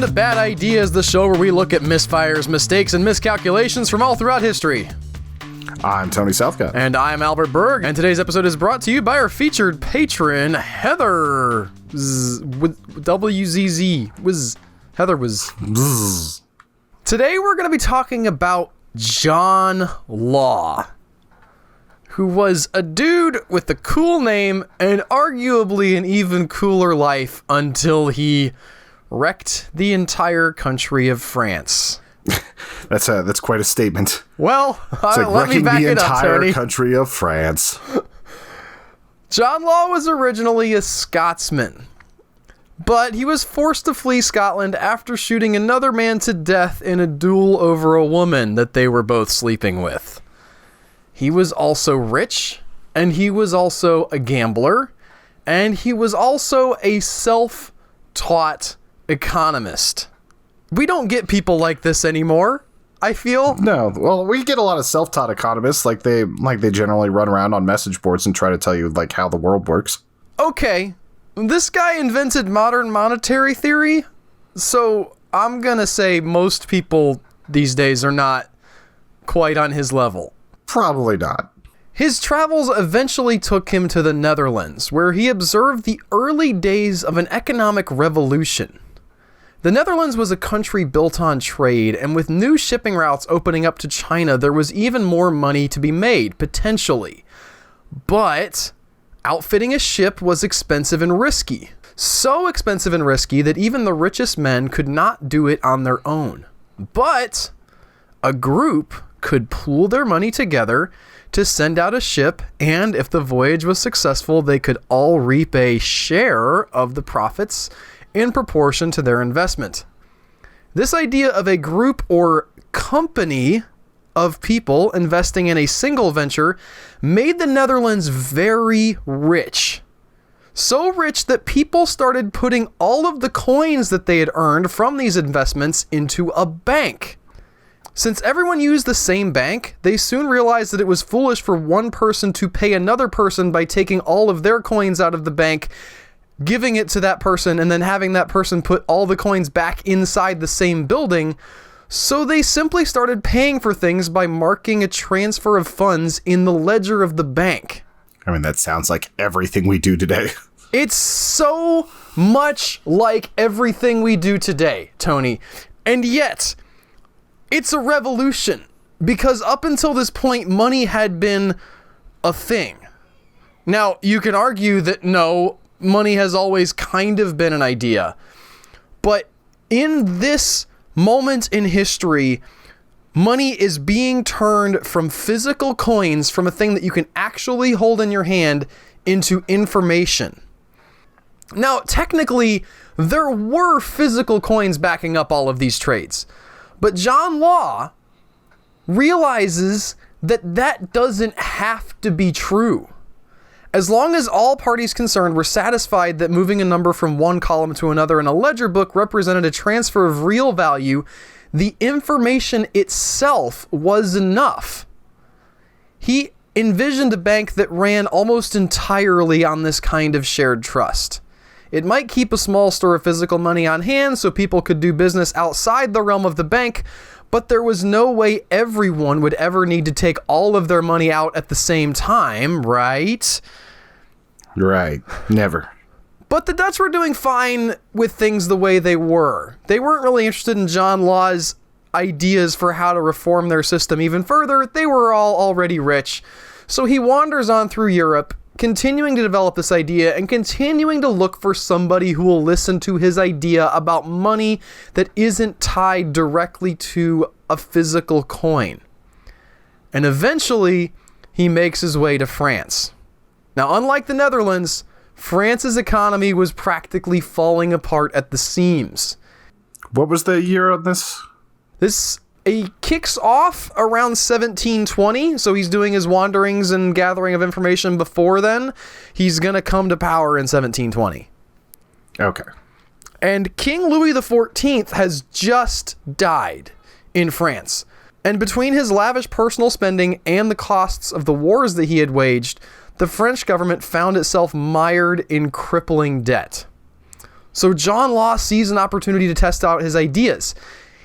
Welcome to Bad Ideas, the show where we look at misfires, mistakes, and miscalculations from all throughout history. I'm Tony Southcott. And I'm Albert Berg, and today's episode is brought to you by our featured patron, Heather. With WZZ. Heather was. Bzz. Today we're going to be talking about John Law, who was a dude with a cool name and arguably an even cooler life until he wrecked the entire country of France. That's quite a statement. Well, It's like let me wrecking back the it up, entire Tony. country of France. John Law was originally a Scotsman, but he was forced to flee Scotland after shooting another man to death in a duel over a woman that they were both sleeping with. He was also rich, and he was also a gambler, and he was also a self-taught economist. We don't get people like this anymore, I feel. No, well, we get a lot of self-taught economists, like they generally run around on message boards and try to tell you like how the world works. Okay, this guy invented modern monetary theory, so I'm gonna say most people these days are not quite on his level. Probably not. His travels eventually took him to the Netherlands, where he observed the early days of an economic revolution. The Netherlands was a country built on trade, and with new shipping routes opening up to China, there was even more money to be made, potentially. But outfitting a ship was expensive and risky. So expensive and risky that even the richest men could not do it on their own. But a group could pool their money together to send out a ship, and if the voyage was successful, they could all reap a share of the profits in proportion to their investment. This idea of a group or company of people investing in a single venture made the Netherlands very rich. So rich that people started putting all of the coins that they had earned from these investments into a bank. Since everyone used the same bank, they soon realized that it was foolish for one person to pay another person by taking all of their coins out of the bank, giving it to that person, and then having that person put all the coins back inside the same building. So they simply started paying for things by marking a transfer of funds in the ledger of the bank. I mean, that sounds like everything we do today. It's so much like everything we do today, Tony. And yet, it's a revolution, because up until this point, money had been a thing. Now, you can argue that no, money has always kind of been an idea. But in this moment in history, money is being turned from physical coins, from a thing that you can actually hold in your hand, into information. Now, technically, there were physical coins backing up all of these trades. But John Law realizes that that doesn't have to be true. As long as all parties concerned were satisfied that moving a number from one column to another in a ledger book represented a transfer of real value, the information itself was enough. He envisioned a bank that ran almost entirely on this kind of shared trust. It might keep a small store of physical money on hand so people could do business outside the realm of the bank, but there was no way everyone would ever need to take all of their money out at the same time, right? Right. Never. But the Dutch were doing fine with things the way they were. They weren't really interested in John Law's ideas for how to reform their system even further. They were all already rich. So he wanders on through Europe, continuing to develop this idea and continuing to look for somebody who will listen to his idea about money that isn't tied directly to a physical coin. And eventually, he makes his way to France. Now, unlike the Netherlands, France's economy was practically falling apart at the seams. What was the year on this? He kicks off around 1720, so he's doing his wanderings and gathering of information before then. He's going to come to power in 1720. Okay. And King Louis XIV has just died in France. And between his lavish personal spending and the costs of the wars that he had waged, the French government found itself mired in crippling debt. So John Law sees an opportunity to test out his ideas.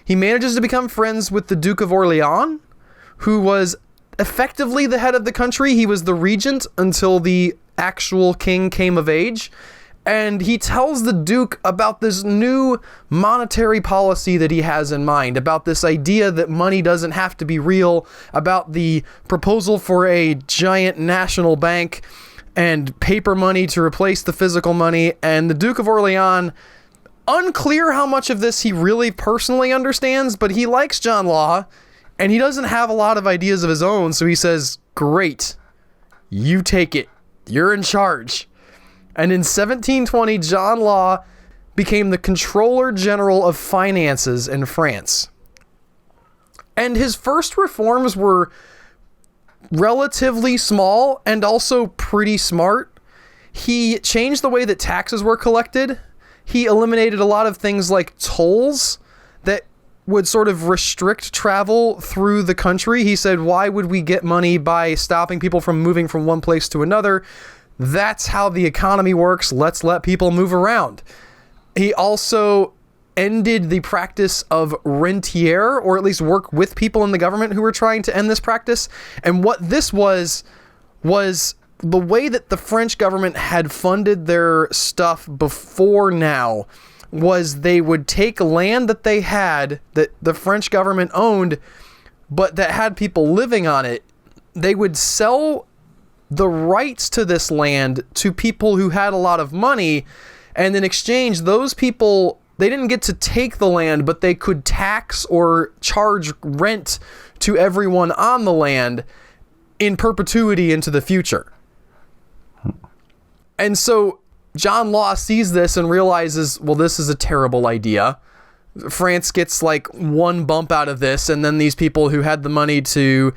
He manages to become friends with the Duke of Orleans, who was effectively the head of the country. He was the regent until the actual king came of age. And he tells the Duke about this new monetary policy that he has in mind, about this idea that money doesn't have to be real, about the proposal for a giant national bank and paper money to replace the physical money. And the Duke of Orleans, unclear how much of this he really personally understands, but he likes John Law, and he doesn't have a lot of ideas of his own, so he says, great, you take it, you're in charge. And in 1720, John Law became the Controller General of Finances in France. And his first reforms were relatively small and also pretty smart. He changed the way that taxes were collected. He eliminated a lot of things like tolls that would sort of restrict travel through the country. He said, why would we get money by stopping people from moving from one place to another? That's how the economy works. Let's let people move around. He also ended the practice of rentier, or at least work with people in the government who were trying to end this practice. And what this was the way that the French government had funded their stuff before now was they would take land that they had, that the French government owned, but that had people living on it. They would sell the rights to this land to people who had a lot of money, and in exchange, those people, they didn't get to take the land, but they could tax or charge rent to everyone on the land in perpetuity into the future. And so John Law sees this and realizes, well, this is a terrible idea. France gets like one bump out of this, and then these people who had the money to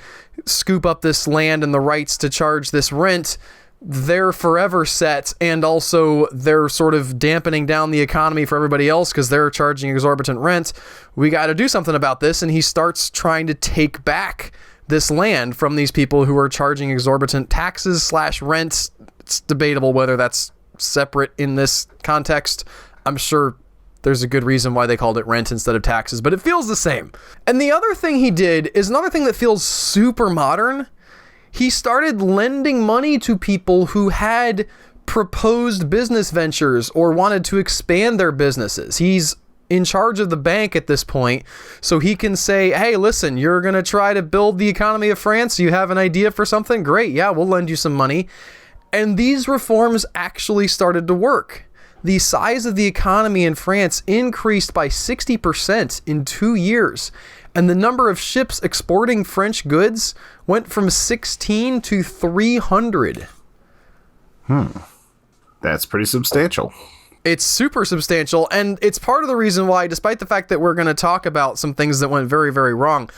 scoop up this land and the rights to charge this rent, they're forever set, and also they're sort of dampening down the economy for everybody else because they're charging exorbitant rent. We got to do something about this, and he starts trying to take back this land from these people who are charging exorbitant taxes / rents. It's debatable whether that's separate in this context. I'm sure there's a good reason why they called it rent instead of taxes, but it feels the same. And the other thing he did is another thing that feels super modern. He started lending money to people who had proposed business ventures or wanted to expand their businesses. He's in charge of the bank at this point, so he can say, hey, listen, you're going to try to build the economy of France. You have an idea for something? Great. Yeah, we'll lend you some money. And these reforms actually started to work. The size of the economy in France increased by 60% in 2 years, and the number of ships exporting French goods went from 16 to 300. That's pretty substantial. It's super substantial, and it's part of the reason why, despite the fact that we're going to talk about some things that went very, very wrong,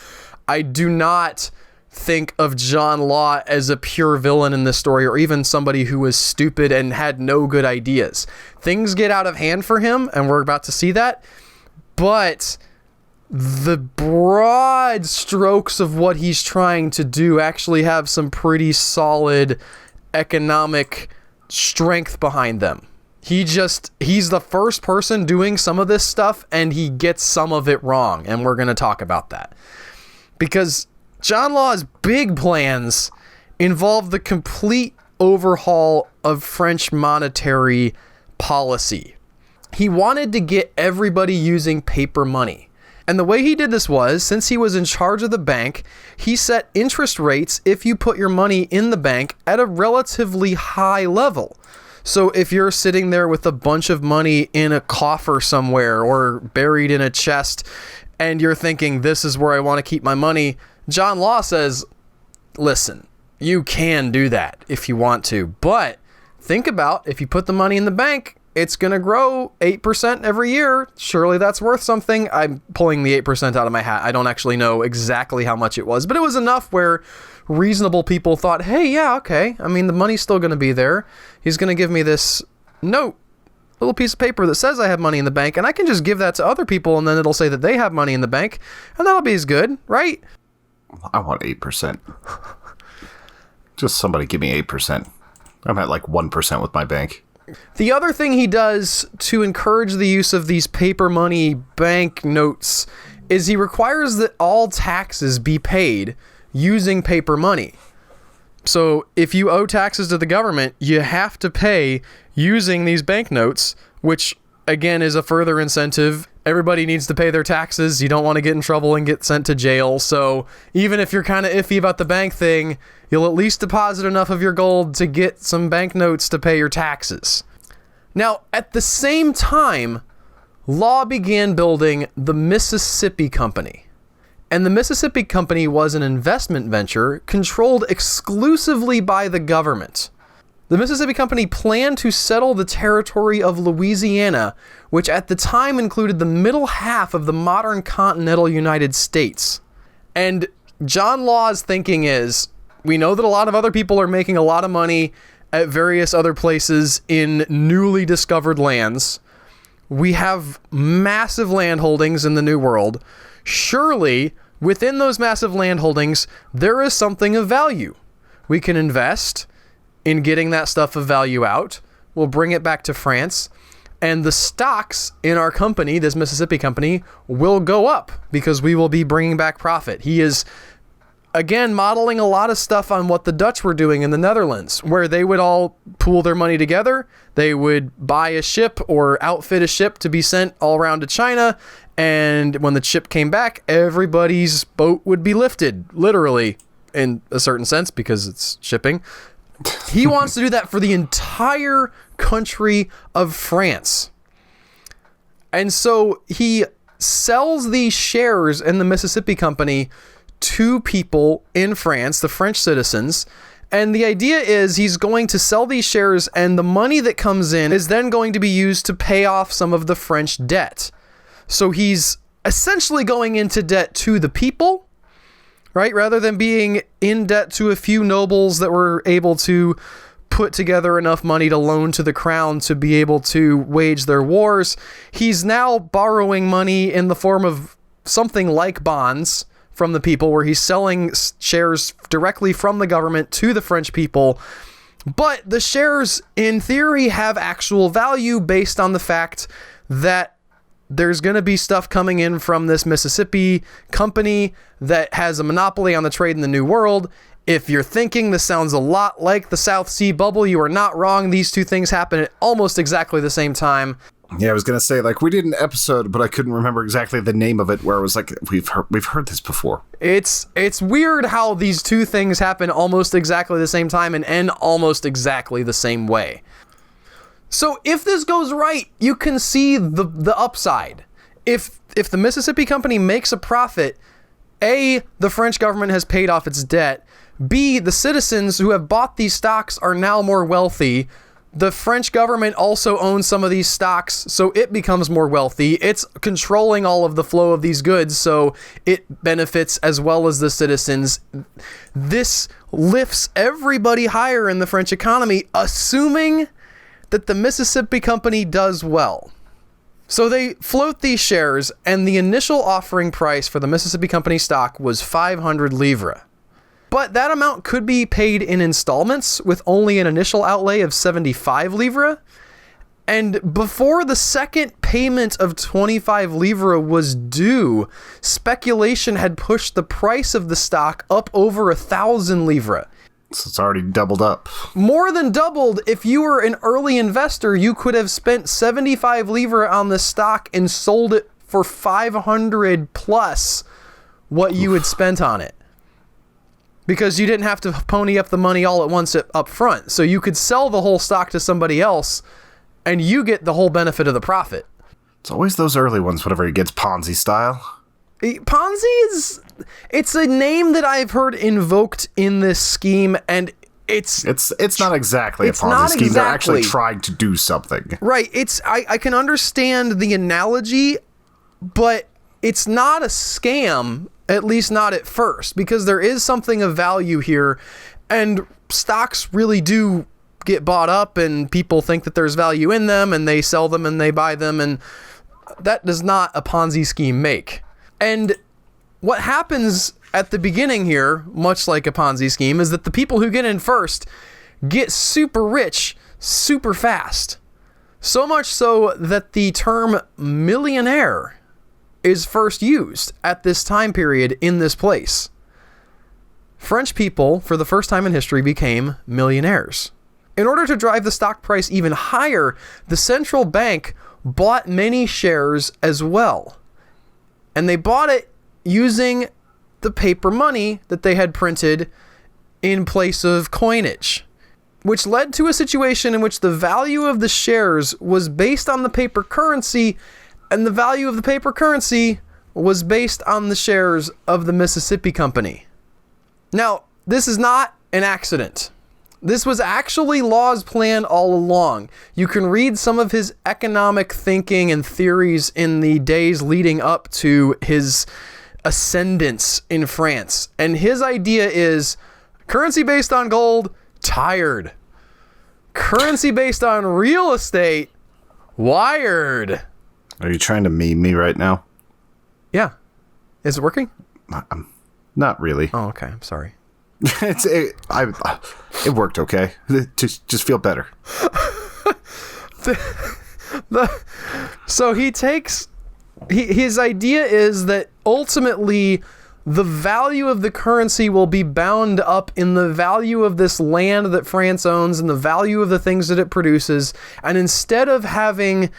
I do not think of John Law as a pure villain in this story, or even somebody who was stupid and had no good ideas. Things get out of hand for him, and we're about to see that, but the broad strokes of what he's trying to do actually have some pretty solid economic strength behind them. He's the first person doing some of this stuff, and he gets some of it wrong, and we're going to talk about that. Because John Law's big plans involve the complete overhaul of French monetary policy. He wanted to get everybody using paper money. And the way he did this was, since he was in charge of the bank, he set interest rates if you put your money in the bank at a relatively high level. So if you're sitting there with a bunch of money in a coffer somewhere or buried in a chest, and you're thinking, this is where I want to keep my money, John Law says, listen, you can do that if you want to, but think about if you put the money in the bank, it's going to grow 8% every year. Surely that's worth something. I'm pulling the 8% out of my hat. I don't actually know exactly how much it was, but it was enough where reasonable people thought, hey, yeah, okay. I mean, the money's still going to be there. He's going to give me this note, little piece of paper that says I have money in the bank, and I can just give that to other people, and then it'll say that they have money in the bank, and that'll be as good, right? I want 8%. Just somebody give me 8%. I'm at like 1% with my bank. The other thing he does to encourage the use of these paper money bank notes is he requires that all taxes be paid using paper money. So if you owe taxes to the government, you have to pay using these banknotes, which again is a further incentive. Everybody needs to pay their taxes. You don't want to get in trouble and get sent to jail. So even if you're kind of iffy about the bank thing, you'll at least deposit enough of your gold to get some banknotes to pay your taxes. Now, at the same time, Law began building the Mississippi Company. And the Mississippi Company was an investment venture controlled exclusively by the government. The Mississippi Company planned to settle the territory of Louisiana, which at the time included the middle half of the modern continental United States. And John Law's thinking is, we know that a lot of other people are making a lot of money at various other places in newly discovered lands. We have massive land holdings in the New World. Surely, within those massive land holdings, there is something of value. We can invest in getting that stuff of value out. We'll bring it back to France. And the stocks in our company, this Mississippi Company, will go up because we will be bringing back profit. He is, again, modeling a lot of stuff on what the Dutch were doing in the Netherlands, where they would all pool their money together. They would buy a ship or outfit a ship to be sent all around to China. And when the ship came back, everybody's boat would be lifted, literally, in a certain sense, because it's shipping. He wants to do that for the entire country of France. And so he sells these shares in the Mississippi Company to people in France, the French citizens. And the idea is he's going to sell these shares, and the money that comes in is then going to be used to pay off some of the French debt. So he's essentially going into debt to the people, right? Rather than being in debt to a few nobles that were able to put together enough money to loan to the crown to be able to wage their wars, he's now borrowing money in the form of something like bonds from the people, where he's selling shares directly from the government to the French people. But the shares, in theory, have actual value based on the fact that there's going to be stuff coming in from this Mississippi Company that has a monopoly on the trade in the New World. If you're thinking this sounds a lot like the South Sea Bubble, you are not wrong. These two things happen at almost exactly the same time. Yeah, I was going to say, like, we did an episode, but I couldn't remember exactly the name of it, where it was like, we've heard this before. It's weird how these two things happen almost exactly the same time and end almost exactly the same way. So if this goes right, you can see the upside. If the Mississippi Company makes a profit, A, the French government has paid off its debt. B, the citizens who have bought these stocks are now more wealthy. The French government also owns some of these stocks, so it becomes more wealthy. It's controlling all of the flow of these goods, so it benefits as well as the citizens. This lifts everybody higher in the French economy, assuming that the Mississippi Company does well. So they float these shares, and the initial offering price for the Mississippi Company stock was 500 livres. But that amount could be paid in installments with only an initial outlay of 75 livres. And before the second payment of 25 livres was due, speculation had pushed the price of the stock up over 1,000 livres. So it's already doubled up. More than doubled. If you were an early investor, you could have spent 75 livres on the stock and sold it for 500 plus what you had spent on it. Because you didn't have to pony up the money all at once up front. So you could sell the whole stock to somebody else and you get the whole benefit of the profit. It's always those early ones, whenever it gets Ponzi style. Ponzi it's a name that I've heard invoked in this scheme, and it's not exactly a Ponzi scheme. They're actually trying to do something. Right. I can understand the analogy, but it's not a scam, at least not at first, because there is something of value here, and stocks really do get bought up, and people think that there's value in them, and they sell them and they buy them, and that does not a Ponzi scheme make. And what happens at the beginning here, much like a Ponzi scheme, is that the people who get in first get super rich super fast. So much so that the term millionaire is first used at this time period in this place. French people, for the first time in history, became millionaires. In order to drive the stock price even higher, the central bank bought many shares as well. And they bought it using the paper money that they had printed in place of coinage, which led to a situation in which the value of the shares was based on the paper currency, and the value of the paper currency was based on the shares of the Mississippi Company. Now, this is not an accident. This was actually Law's plan all along. You can read some of his economic thinking and theories in the days leading up to his ascendance in France. And his idea is currency based on gold, tired. Currency based on real estate, wired. Are you trying to meme me right now? Yeah. Is it working? Not really. Oh, okay. I'm sorry. It worked okay. Just feel better. So he takes... His idea is that ultimately the value of the currency will be bound up in the value of this land that France owns and the value of the things that it produces. And instead of having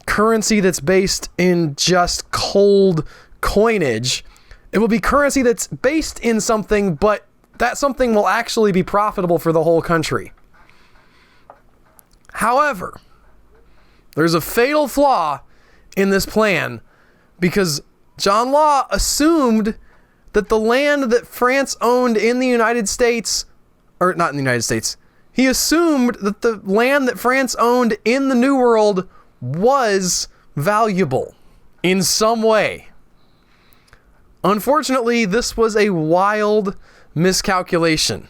currency that's based in just cold coinage, it will be currency that's based in something, but that something will actually be profitable for the whole country. However, there's a fatal flaw in this plan because John Law assumed that the land that France owned in the United States, or not in the United States, he assumed that the land that France owned in the New World was valuable in some way. Unfortunately, this was a wild miscalculation.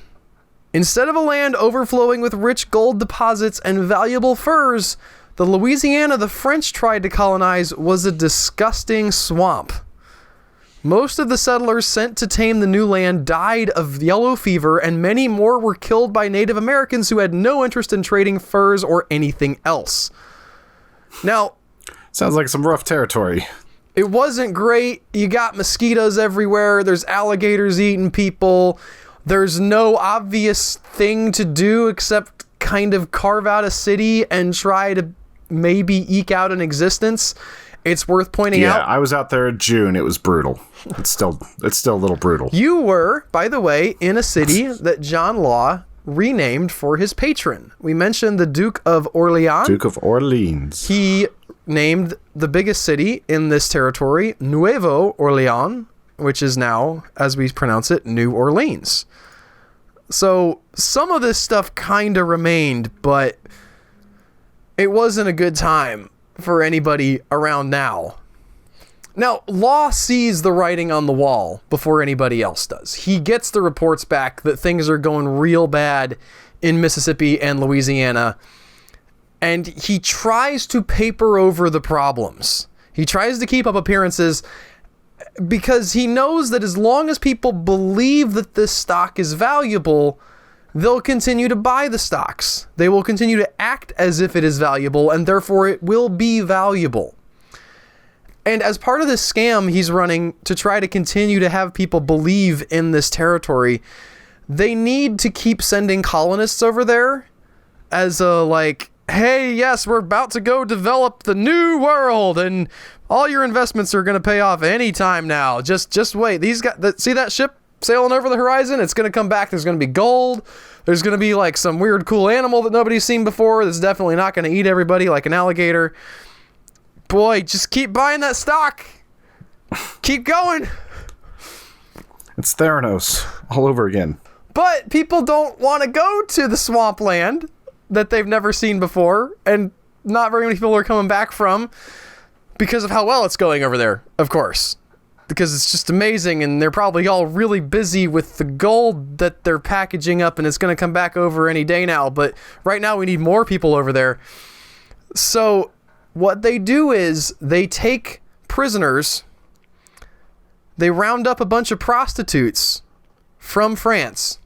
Instead of a land overflowing with rich gold deposits and valuable furs, the Louisiana the French tried to colonize was a disgusting swamp. Most of the settlers sent to tame the new land died of yellow fever, and many more were killed by Native Americans who had no interest in trading furs or anything else. Now, sounds like some rough territory. It wasn't great. You got mosquitoes everywhere. There's alligators eating people. There's no obvious thing to do except kind of carve out a city and try to maybe eke out an existence. It's worth pointing out. Yeah, I was out there in June. It was brutal. It's still a little brutal. You were, by the way, in a city that John Law renamed for his patron. We mentioned the Duke of Orleans. Duke of Orleans. He named the biggest city in this territory Nuevo Orleans, which is now, as we pronounce it, New Orleans. So some of this stuff kind of remained, but it wasn't a good time for anybody around now. Now, Law sees the writing on the wall before anybody else does. He gets the reports back that things are going real bad in Mississippi and Louisiana, and he tries to paper over the problems. He tries to keep up appearances because he knows that as long as people believe that this stock is valuable, they'll continue to buy the stocks. They will continue to act as if it is valuable, and therefore it will be valuable. And as part of this scam he's running to try to continue to have people believe in this territory, they need to keep sending colonists over there as a, like, hey, yes, we're about to go develop the new world, and all your investments are going to pay off anytime now. Just wait. These guys, see that ship sailing over the horizon? It's going to come back. There's going to be gold. There's going to be like some weird cool animal that nobody's seen before that's definitely not going to eat everybody like an alligator. Boy, just keep buying that stock. Keep going. It's Theranos all over again. But people don't want to go to the swampland that they've never seen before, and not very many people are coming back from because of how well it's going over there, of course. Because it's just amazing, and they're probably all really busy with the gold that they're packaging up, and it's going to come back over any day now. But right now we need more people over there. So what they do is they take prisoners, they round up a bunch of prostitutes from France.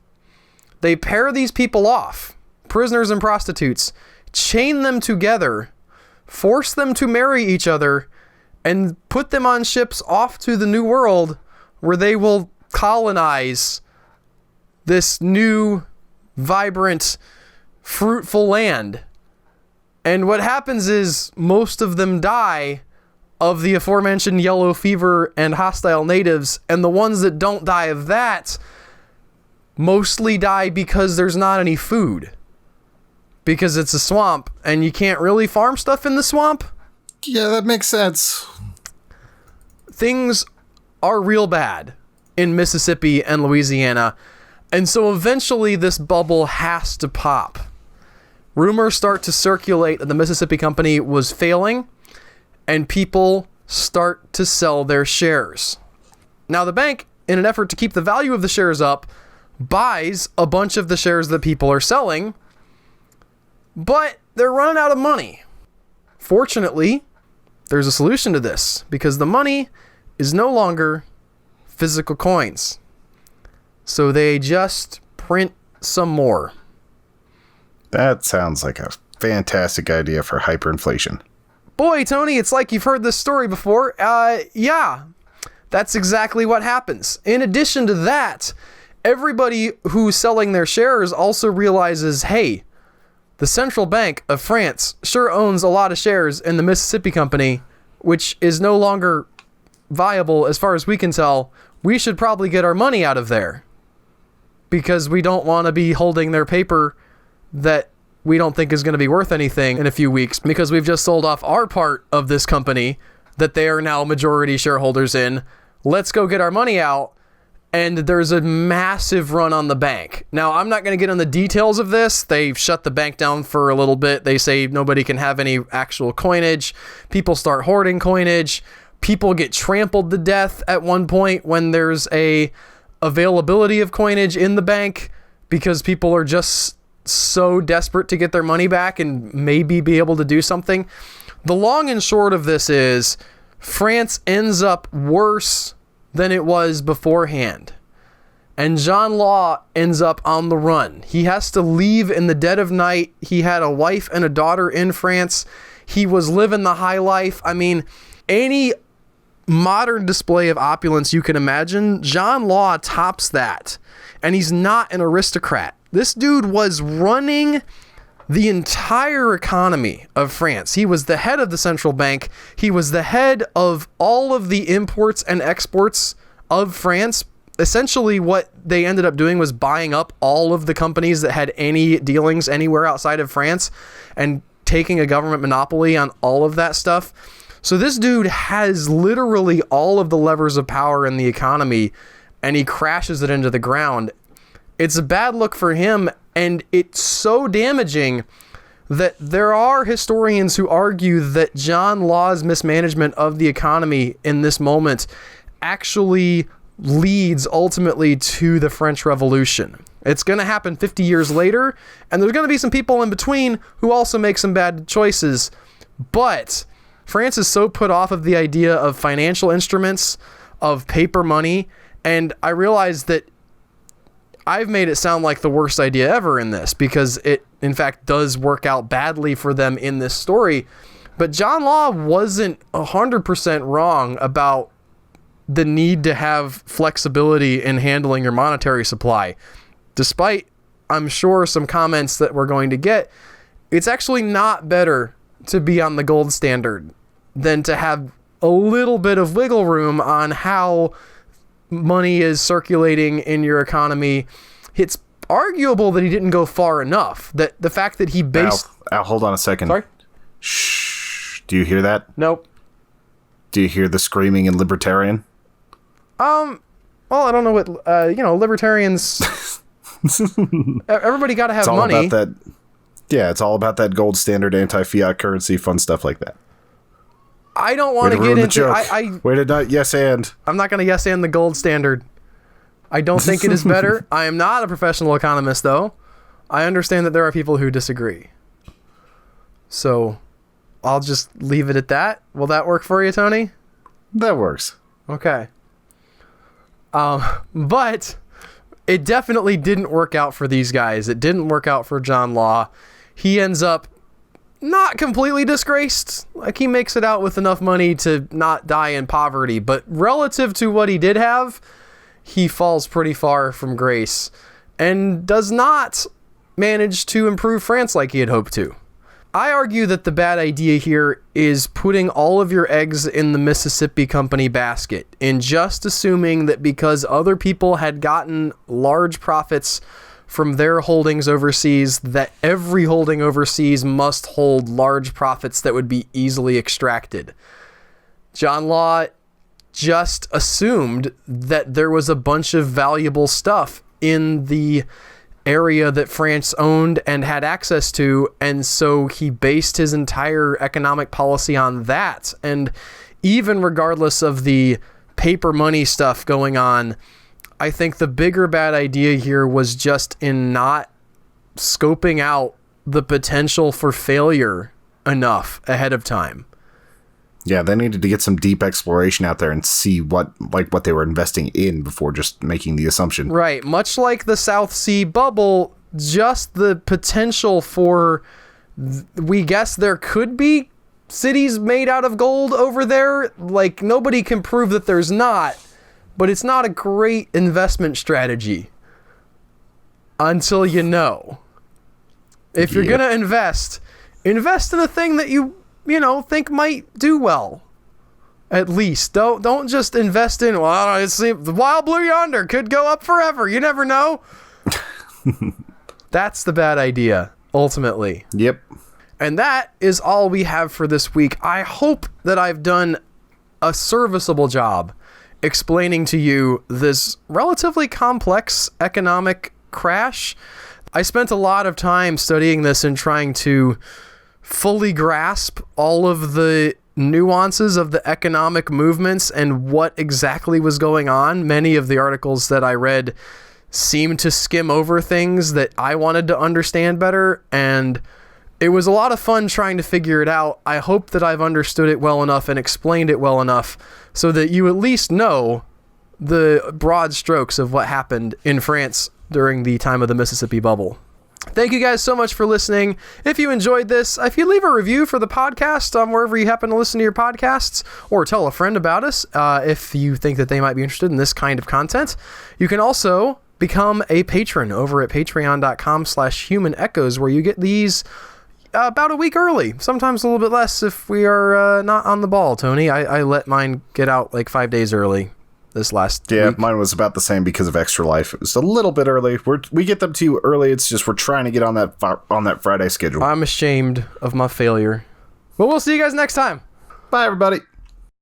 They pair these people off, prisoners and prostitutes, chain them together, force them to marry each other, and put them on ships off to the New World where they will colonize this new, vibrant, fruitful land. And what happens is most of them die of the aforementioned yellow fever and hostile natives, and the ones that don't die of that mostly die because there's not any food. Because it's a swamp, and you can't really farm stuff in the swamp. Yeah, that makes sense. Things are real bad in Mississippi and Louisiana, and so eventually this bubble has to pop. Rumors start to circulate that the Mississippi Company was failing, and people start to sell their shares. Now the bank, in an effort to keep the value of the shares up, buys a bunch of the shares that people are selling, but they're running out of money. Fortunately, there's a solution to this, because the money is no longer physical coins. So they just print some more. That sounds like a fantastic idea for hyperinflation. Boy, Tony, it's like you've heard this story before. Yeah, that's exactly what happens. In addition to that, everybody who's selling their shares also realizes, hey, the Central Bank of France sure owns a lot of shares in the Mississippi Company, which is no longer viable as far as we can tell. We should probably get our money out of there because we don't want to be holding their paper that we don't think is going to be worth anything in a few weeks because we've just sold off our part of this company that they are now majority shareholders in. Let's go get our money out. And there's a massive run on the bank. Now, I'm not going to get into the details of this. They've shut the bank down for a little bit. They say nobody can have any actual coinage. People start hoarding coinage. People get trampled to death at one point when there's a availability of coinage in the bank because people are just so desperate to get their money back and maybe be able to do something. The long and short of this is France ends up worse than it was beforehand. And John Law ends up on the run. He has to leave in the dead of night. He had a wife and a daughter in France. He was living the high life. I mean, any modern display of opulence you can imagine, John Law tops that. And he's not an aristocrat. This dude was running the entire economy of France. He was the head of the central bank. He was the head of all of the imports and exports of France. Essentially, what they ended up doing was buying up all of the companies that had any dealings anywhere outside of France and taking a government monopoly on all of that stuff. So this dude has literally all of the levers of power in the economy, and he crashes it into the ground. It's a bad look for him, and it's so damaging that there are historians who argue that John Law's mismanagement of the economy in this moment actually leads ultimately to the French Revolution. It's going to happen 50 years later, and there's going to be some people in between who also make some bad choices. But France is so put off of the idea of financial instruments, of paper money, and I realize that I've made it sound like the worst idea ever in this because it, in fact, does work out badly for them in this story. But John Law wasn't 100% wrong about the need to have flexibility in handling your monetary supply. Despite, I'm sure, some comments that we're going to get, it's actually not better to be on the gold standard than to have a little bit of wiggle room on how money is circulating in your economy. It's arguable that he didn't go far enough. That the fact that he based... Al, hold on a second. Sorry? Shh. Do you hear that? Nope. Do you hear the screaming in libertarian? Well, I don't know what, libertarians... Everybody got to have money. About that. Yeah, it's all about that gold standard, anti-fiat currency, fun stuff like that. I don't want to get into... Way to not yes and. I'm not going to yes and the gold standard. I don't think it is better. I am not a professional economist, though. I understand that there are people who disagree. So, I'll just leave it at that. Will that work for you, Tony? That works. Okay. But it definitely didn't work out for these guys. It didn't work out for John Law. He ends up not completely disgraced. Like, he makes it out with enough money to not die in poverty, but relative to what he did have, he falls pretty far from grace and does not manage to improve France like he had hoped to. I argue that the bad idea here is putting all of your eggs in the Mississippi Company basket and just assuming that because other people had gotten large profits from their holdings overseas, that every holding overseas must hold large profits that would be easily extracted. John Law just assumed that there was a bunch of valuable stuff in the area that France owned and had access to, and so he based his entire economic policy on that. And even regardless of the paper money stuff going on, I think the bigger bad idea here was just in not scoping out the potential for failure enough ahead of time. Yeah, they needed to get some deep exploration out there and see what they were investing in before just making the assumption. Right. Much like the South Sea bubble, just the potential for, we guess there could be cities made out of gold over there. Like, nobody can prove that there's not, but it's not a great investment strategy until you know. If you're going to invest in a thing that you think might do well. At least don't just invest in, well, it's the wild blue yonder could go up forever. You never know. That's the bad idea, ultimately. Yep. And that is all we have for this week. I hope that I've done a serviceable job explaining to you this relatively complex economic crash. I spent a lot of time studying this and trying to fully grasp all of the nuances of the economic movements and what exactly was going on. Many of the articles that I read seemed to skim over things that I wanted to understand better, and it was a lot of fun trying to figure it out. I hope that I've understood it well enough and explained it well enough so that you at least know the broad strokes of what happened in France during the time of the Mississippi bubble. Thank you guys so much for listening. If you enjoyed this, if you leave a review for the podcast wherever you happen to listen to your podcasts, or tell a friend about us if you think that they might be interested in this kind of content. You can also become a patron over at patreon.com/humanechoes, where you get these about a week early, sometimes a little bit less if we are not on the ball, Tony. I let mine get out like 5 days early this last week. Mine was about the same because of Extra Life. It was a little bit early. We get them to you early. It's just we're trying to get on that Friday schedule. I'm ashamed of my failure. But we'll see you guys next time. Bye, everybody.